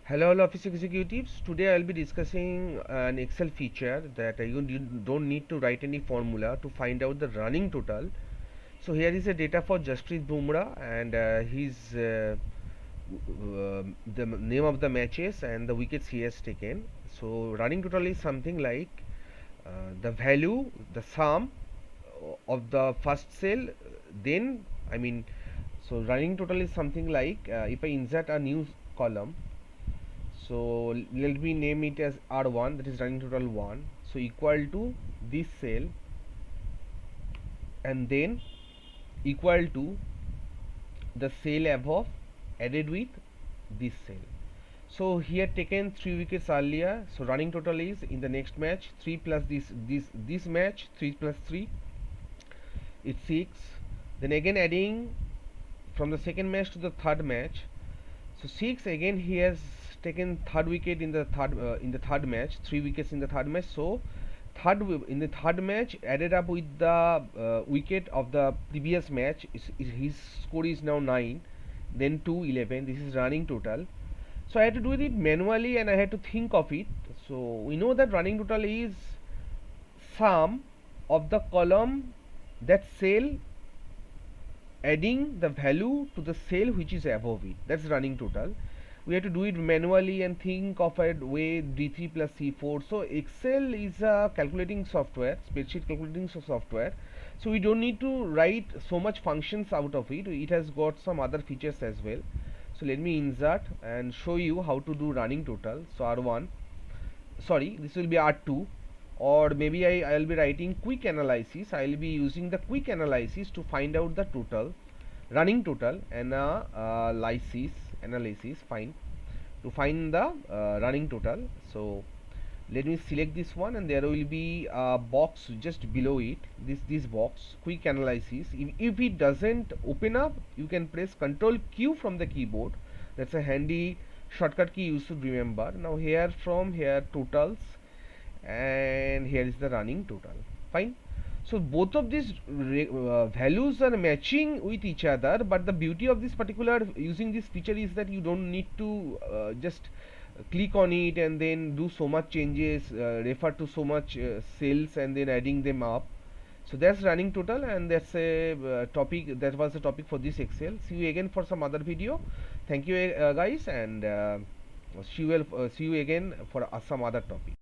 Hello, all office executives. Today I'll be discussing an Excel feature that you don't need to write any formula to find out the running total. So here is a data for Jasprit Bumrah and his the name of the matches and the wickets he has taken. So running total is something like the value, the sum of the first cell. Then I mean, so running total is something like if I insert a new column, so let me name it as R1, that is running total 1, so equal to this cell, and then equal to the cell above added with this cell. So here taken 3 wickets earlier, so running total is in the next match 3 plus this match 3 plus 3, it's 6. Then again adding from the second match to the third match, so 6 again he has taken third wicket in the third match, 3 wickets in the third match. So in the third match added up with the wicket of the previous match, his score is now 9. Then 2 11, this is running total. So I had to do it manually and I had to think of it. So we know that running total is sum of the column, that cell, adding the value to the cell which is above it, that's running total. We have to do it manually and think of a way D3 plus C4. So Excel is a calculating software, spreadsheet calculating software, so we don't need to write so much functions out of it. It has got some other features as well. So let me insert and show you how to do running total. So R1, sorry, this will be R2, or maybe I'll be writing quick analysis. I'll be using the quick analysis to find out the total, running total, and analysis, fine, to find the running total. So let me select this one, and there will be a box just below it, this box, quick analysis. If it doesn't open up, you can press Ctrl Q from the keyboard. That's a handy shortcut key you should remember. Now here, from here, totals, and here is the running total, fine. So both of these values are matching with each other, but the beauty of this particular using this feature is that you don't need to just click on it and then do so much changes, refer to so much cells and then adding them up. So that's running total, and that's a topic, that was the topic for this Excel. See you again for some other video. Thank you guys, and see you again for some other topic.